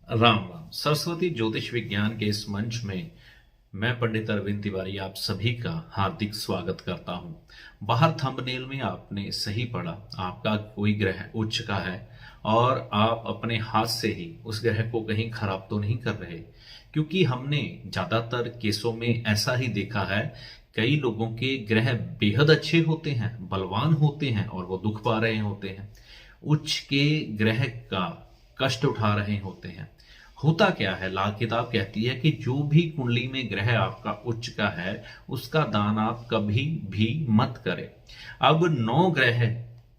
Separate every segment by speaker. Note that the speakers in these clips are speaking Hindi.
Speaker 1: राम राम। सरस्वती ज्योतिष विज्ञान के इस मंच में मैं पंडित अरविंद तिवारी आप सभी का हार्दिक स्वागत करता हूं। बाहर थंबनेल में आपने सही पढ़ा, आपका कोई ग्रह उच्च का है और आप अपने हाथ से ही उस ग्रह को कहीं खराब तो नहीं कर रहे, क्योंकि हमने ज्यादातर केसों में ऐसा ही देखा है। कई लोगों के ग्रह बेहद अच्छे होते हैं, बलवान होते हैं और वो दुख पा रहे होते हैं, उच्च के ग्रह का कष्ट उठा रहे होते हैं। होता क्या है, लाल किताब कहती है कि जो भी कुंडली में ग्रह आपका उच्च का है उसका दान आप कभी भी मत करें। अब 9 ग्रह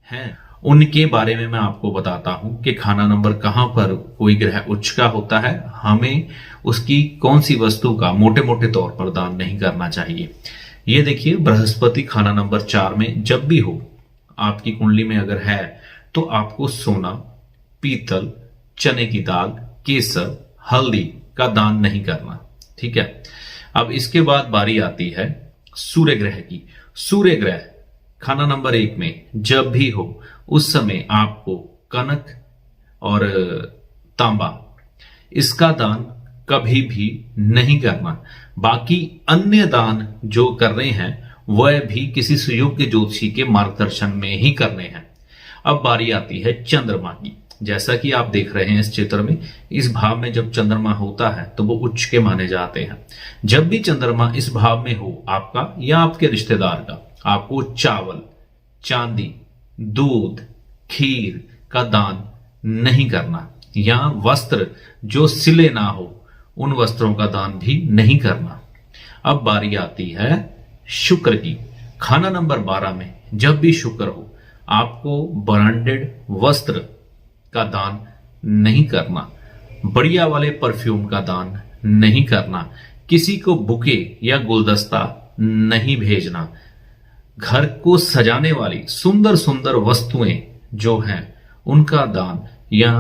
Speaker 1: हैं, उनके बारे में मैं आपको बताता हूं कि खाना नंबर कहां पर कोई ग्रह उच्च का होता है, हमें उसकी कौन सी वस्तु का मोटे मोटे तौर पर दान नहीं करना चाहिए। ये देखिए, बृहस्पति खाना नंबर 4 में जब भी हो आपकी कुंडली में अगर है तो आपको सोना, पीतल, चने की दाल, केसर, हल्दी का दान नहीं करना। ठीक है। अब इसके बाद बारी आती है सूर्य ग्रह की। सूर्य ग्रह खाना नंबर 1 में जब भी हो उस समय आपको कनक और तांबा इसका दान कभी भी नहीं करना। बाकी अन्य दान जो कर रहे हैं वह भी किसी सुयोग्य ज्योतिषी के मार्गदर्शन में ही करने हैं। अब बारी आती है चंद्रमा की। जैसा कि आप देख रहे हैं इस चित्र में, इस भाव में जब चंद्रमा होता है तो वो उच्च के माने जाते हैं। जब भी चंद्रमा इस भाव में हो आपका या आपके रिश्तेदार का, आपको चावल, चांदी, दूध, खीर का दान नहीं करना, या वस्त्र जो सिले ना हो उन वस्त्रों का दान भी नहीं करना। अब बारी आती है शुक्र की। खाना नंबर 12 में जब भी शुक्र हो आपको ब्रांडेड वस्त्र का दान नहीं करना, बढ़िया वाले परफ्यूम का दान नहीं करना, किसी को बुके या गुलदस्ता नहीं भेजना, घर को सजाने वाली सुंदर सुंदर वस्तुएं जो हैं उनका दान, या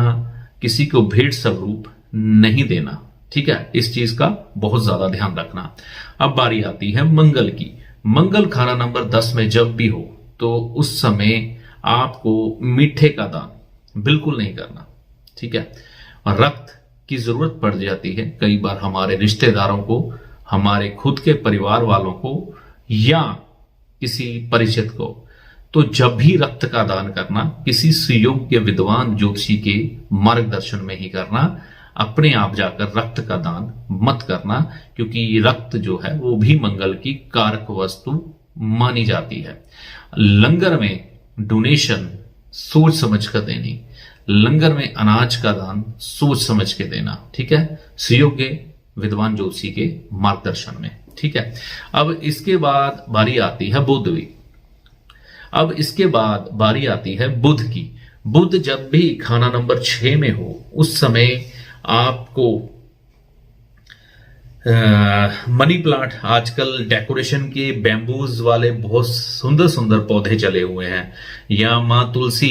Speaker 1: किसी को भेंट स्वरूप नहीं देना। ठीक है, इस चीज का बहुत ज्यादा ध्यान रखना। अब बारी आती है मंगल की। मंगल खाना नंबर 10 में जब भी हो तो उस समय आपको मीठे का दान बिल्कुल नहीं करना। ठीक है। और रक्त की जरूरत पड़ जाती है कई बार हमारे रिश्तेदारों को, हमारे खुद के परिवार वालों को या किसी परिचित को, तो जब भी रक्त का दान करना किसी सुयोग्य विद्वान ज्योतिषी के मार्गदर्शन में ही करना। अपने आप जाकर रक्त का दान मत करना, क्योंकि रक्त जो है वो भी मंगल की कारक वस्तु मानी जाती है। लंगर में डोनेशन सोच समझ कर देनी, लंगर में अनाज का दान सोच समझ के देना। ठीक है, सुयोग्य विद्वान ज्योतिषी के मार्गदर्शन में। ठीक है। अब इसके बाद बारी आती है बुध की। अब इसके बाद बारी आती है बुध की। बुध जब भी खाना नंबर 6 में हो उस समय आपको मनी प्लांट, आजकल डेकोरेशन के बैम्बूज वाले बहुत सुंदर सुंदर पौधे चले हुए हैं, या माँ तुलसी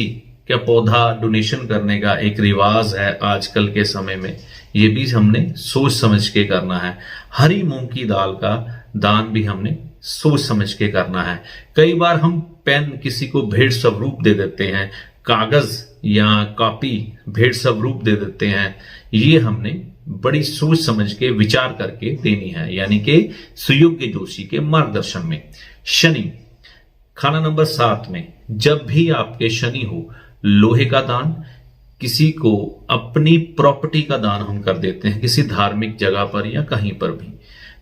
Speaker 1: का पौधा डोनेशन करने का एक रिवाज है आजकल के समय में, ये भी हमने सोच समझ के करना है। हरी मूंग की दाल का दान भी हमने सोच समझ के करना है। कई बार हम पेन किसी को भेंट स्वरूप दे देते हैं, कागज या कॉपी भेंट स्वरूप दे देते हैं, ये हमने बड़ी सोच समझ के विचार करके देनी है, यानी कि सुयोग्य ज्योतिषी के मार्गदर्शन में। शनि खाना नंबर 7 में जब भी आपके शनि हो, लोहे का दान, किसी को अपनी प्रॉपर्टी का दान हम कर देते हैं किसी धार्मिक जगह पर या कहीं पर भी,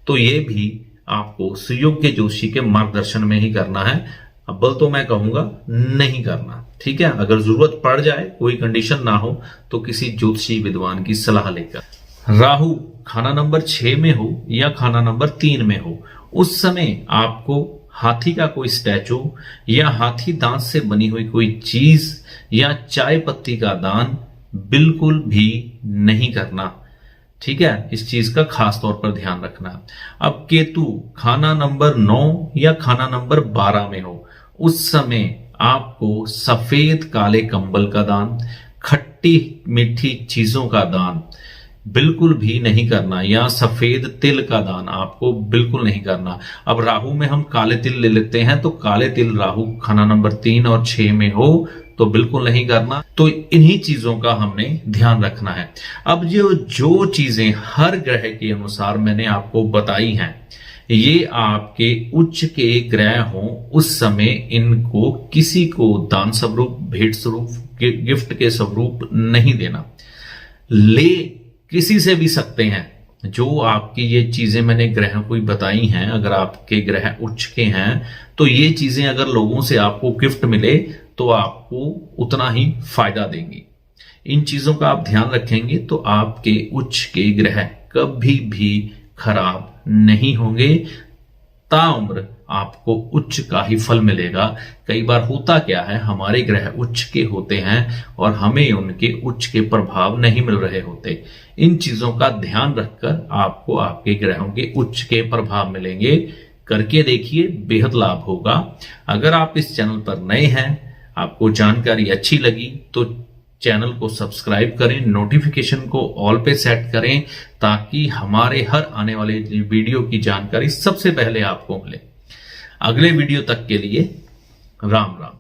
Speaker 1: तो ये भी आपको सुयोग्य ज्योतिषी के मार्गदर्शन में ही करना है। अव्वल तो मैं कहूंगा नहीं करना। ठीक है, अगर जरूरत पड़ जाए, कोई कंडीशन ना हो, तो किसी ज्योतिषी विद्वान की सलाह लेकर। राहु खाना नंबर 6 में हो या खाना नंबर 3 में हो, उस समय आपको हाथी का कोई स्टैचू या हाथी दांत से बनी हुई कोई चीज या चाय पत्ती का दान बिल्कुल भी नहीं करना। ठीक है, इस चीज का खास तौर पर ध्यान रखना। अब केतु खाना नंबर 9 या खाना नंबर 12 में हो, उस समय आपको सफेद काले कंबल का दान, खट्टी मीठी चीजों का दान बिल्कुल भी नहीं करना, या सफेद तिल का दान आपको बिल्कुल नहीं करना। अब राहु में हम काले तिल ले लेते हैं, तो काले तिल राहु खाना नंबर 3 और 6 में हो तो बिल्कुल नहीं करना। तो इन्हीं चीजों का हमने ध्यान रखना है। अब जो चीजें हर ग्रह के अनुसार मैंने आपको बताई हैं, ये आपके उच्च के ग्रह हों उस समय इनको किसी को दान स्वरूप, भेंट स्वरूप, गिफ्ट के स्वरूप नहीं देना। ले किसी से भी सकते हैं। जो आपकी ये चीजें मैंने ग्रह को बताई हैं, अगर आपके ग्रह उच्च के हैं तो ये चीजें अगर लोगों से आपको गिफ्ट मिले तो आपको उतना ही फायदा देंगी। इन चीजों का आप ध्यान रखेंगे तो आपके उच्च के ग्रह कभी भी खराब नहीं होंगे। ताउम्र आपको उच्च का ही फल मिलेगा। कई बार होता क्या है, हमारे ग्रह उच्च के होते हैं और हमें उनके उच्च के प्रभाव नहीं मिल रहे होते। इन चीजों का ध्यान रखकर आपको आपके ग्रहों के उच्च के प्रभाव मिलेंगे। करके देखिए, बेहद लाभ होगा। अगर आप इस चैनल पर नए हैं, आपको जानकारी अच्छी लगी तो चैनल को सब्सक्राइब करें, नोटिफिकेशन को ऑल पे सेट करें ताकि हमारे हर आने वाले वीडियो की जानकारी सबसे पहले आपको मिले। अगले वीडियो तक के लिए राम राम।